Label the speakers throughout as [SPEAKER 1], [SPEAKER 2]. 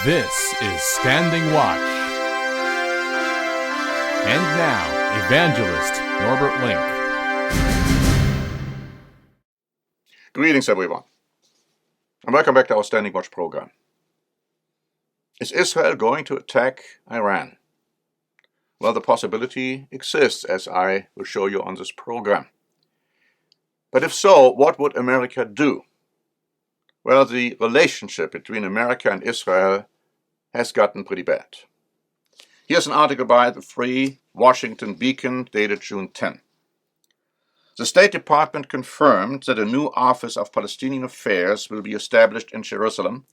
[SPEAKER 1] This is Standing Watch. And now, Evangelist Norbert Link.
[SPEAKER 2] Greetings, everyone, and welcome back to our Standing Watch program. Is Israel going to attack Iran? Well, the possibility exists, as I will show you on this program. But if so, what would America do? Well, the relationship between America and Israel has gotten pretty bad. Here's an article by the Free Washington Beacon dated June 10. The State Department confirmed that a new Office of Palestinian Affairs will be established in Jerusalem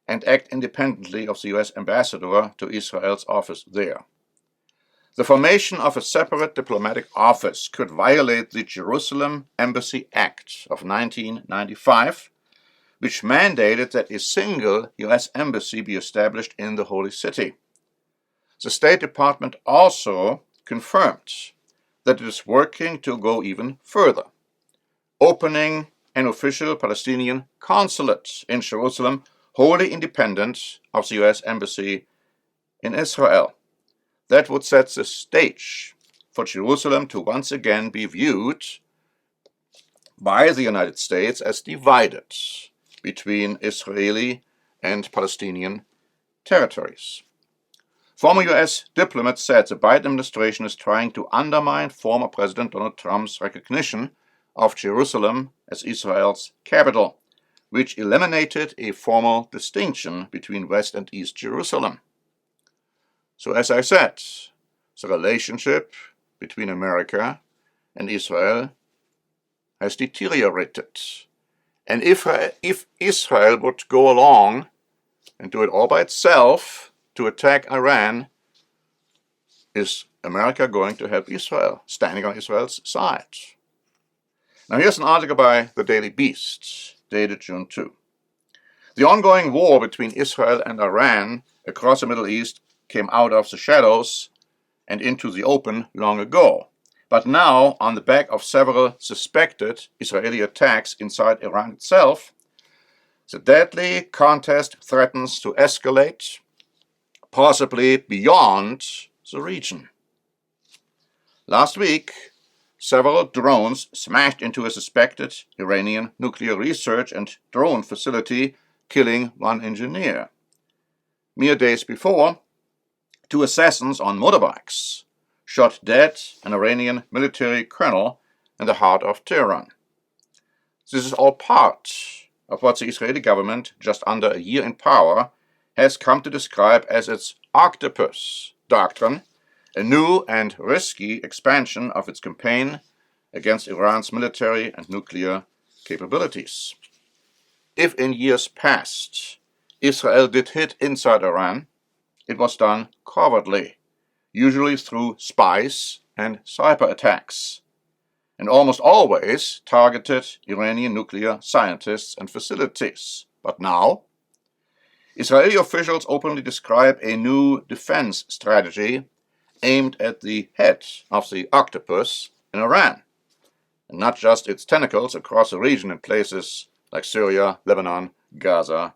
[SPEAKER 2] and act independently of the U.S. ambassador to Israel's office there. The formation of a separate diplomatic office could violate the Jerusalem Embassy Act of 1995, which mandated that a single U.S. embassy be established in the Holy City. The State Department also confirmed that it is working to go even further, opening an official Palestinian consulate in Jerusalem wholly independent of the U.S. Embassy in Israel. That would set the stage for Jerusalem to once again be viewed by the United States as divided between Israeli and Palestinian territories. Former U.S. diplomats said the Biden administration is trying to undermine former President Donald Trump's recognition of Jerusalem as Israel's capital, which eliminated a formal distinction between West and East Jerusalem. So as I said, the relationship between America and Israel has deteriorated. And if Israel would go along and do it all by itself to attack Iran, is America going to help Israel, standing on Israel's side? Now here's an article by the Daily Beast, dated June 2. The ongoing war between Israel and Iran across the Middle East came out of the shadows and into the open long ago. But now, on the back of several suspected Israeli attacks inside Iran itself, the deadly contest threatens to escalate, possibly beyond the region. Last week, several drones smashed into a suspected Iranian nuclear research and drone facility, killing one engineer. Mere days before, two assassins on motorbikes shot dead an Iranian military colonel in the heart of Tehran. This is all part of what the Israeli government, just under a year in power, has come to describe as its Octopus Doctrine, a new and risky expansion of its campaign against Iran's military and nuclear capabilities. If in years past Israel did hit inside Iran, it was done covertly, usually through spies and cyber attacks, and almost always targeted Iranian nuclear scientists and facilities. But now, Israeli officials openly describe a new defense strategy aimed at the head of the octopus in Iran, and not just its tentacles across the region in places like Syria, Lebanon, Gaza,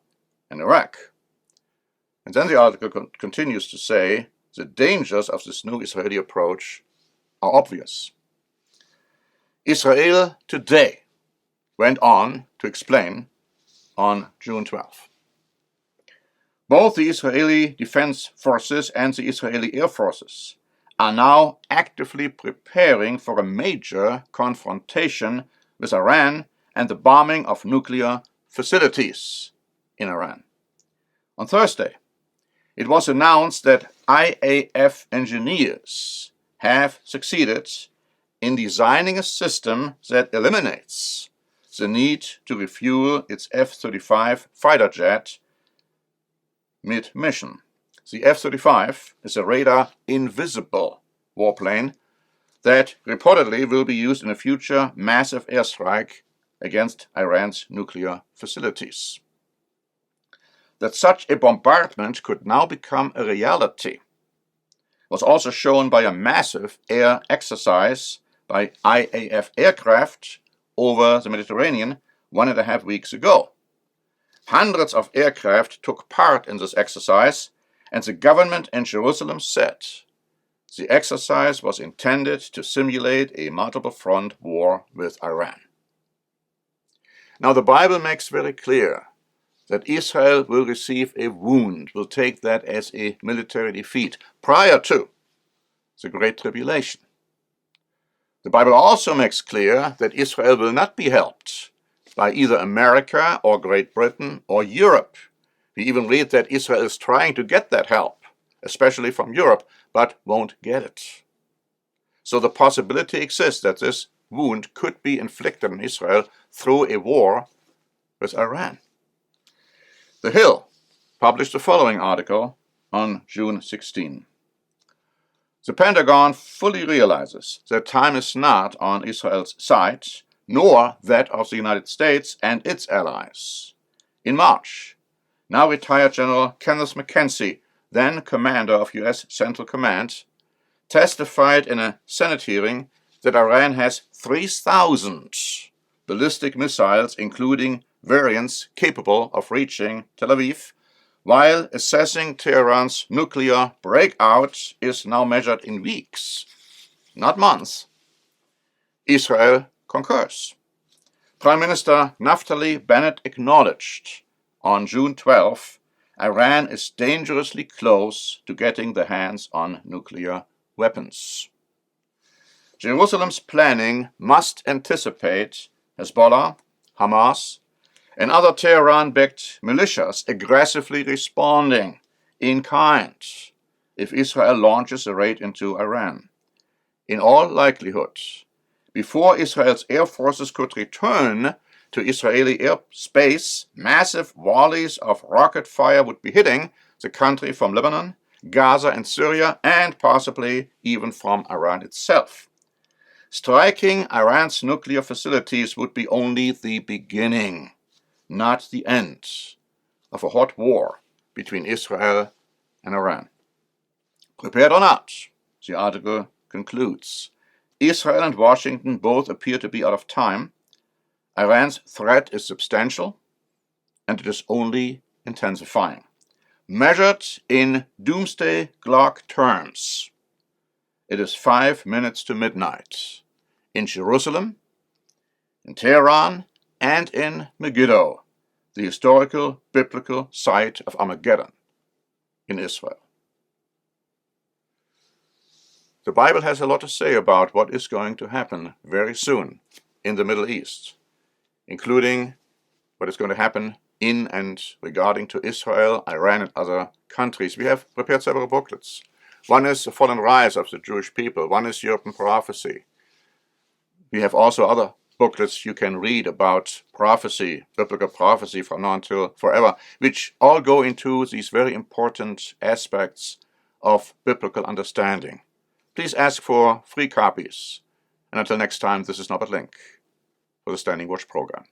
[SPEAKER 2] and Iraq. And then the article continues to say the dangers of this new Israeli approach are obvious. Israel Today went on to explain on June 12. Both the Israeli Defense Forces and the Israeli Air Forces are now actively preparing for a major confrontation with Iran and the bombing of nuclear facilities in Iran. On Thursday, it was announced that IAF engineers have succeeded in designing a system that eliminates the need to refuel its F-35 fighter jet mid-mission. The F-35 is a radar-invisible warplane that reportedly will be used in a future massive airstrike against Iran's nuclear facilities. That such a bombardment could now become a reality was also shown by a massive air exercise by IAF aircraft over the Mediterranean 1.5 weeks ago. Hundreds of aircraft took part in this exercise, and the government in Jerusalem said the exercise was intended to simulate a multiple-front war with Iran. Now, the Bible makes very clear that Israel will receive a wound, will take that as a military defeat prior to the Great Tribulation. The Bible also makes clear that Israel will not be helped by either America or Great Britain or Europe. We even read that Israel is trying to get that help, especially from Europe, but won't get it. So the possibility exists that this wound could be inflicted on Israel through a war with Iran. The Hill published the following article on June 16. The Pentagon fully realizes that time is not on Israel's side, nor that of the United States and its allies. In March, now retired General Kenneth McKenzie, then commander of U.S. Central Command, testified in a Senate hearing that Iran has 3,000 ballistic missiles, including variants capable of reaching Tel Aviv, while assessing Tehran's nuclear breakout is now measured in weeks, not months. Israel concurs. Prime Minister Naftali Bennett acknowledged on June 12 Iran is dangerously close to getting their hands on nuclear weapons. Jerusalem's planning must anticipate Hezbollah, Hamas, and other Tehran-backed militias aggressively responding in kind if Israel launches a raid into Iran. In all likelihood, before Israel's air forces could return to Israeli airspace, massive volleys of rocket fire would be hitting the country from Lebanon, Gaza and Syria, and possibly even from Iran itself. Striking Iran's nuclear facilities would be only the beginning, not the end, of a hot war between Israel and Iran. Prepared or not, the article concludes, Israel and Washington both appear to be out of time. Iran's threat is substantial, and it is only intensifying. Measured in doomsday clock terms, it is 5 minutes to midnight in Jerusalem, in Tehran, and in Megiddo, the historical biblical site of Armageddon in Israel. The Bible has a lot to say about what is going to happen very soon in the Middle East, including what is going to happen in and regarding to Israel, Iran, and other countries. We have prepared several booklets. One is The Fall and Rise of the Jewish People. One is European Prophecy. We have also other booklets you can read about prophecy, biblical prophecy from now until forever, which all go into these very important aspects of biblical understanding. Please ask for free copies. And until next time, this is Norbert Link for the Standing Watch program.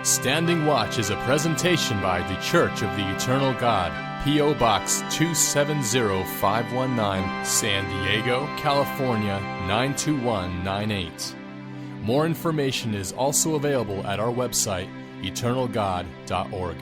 [SPEAKER 1] Standing Watch is a presentation by The Church of the Eternal God, P.O. Box 270519, San Diego, California 92198. More information is also available at our website, eternalgod.org.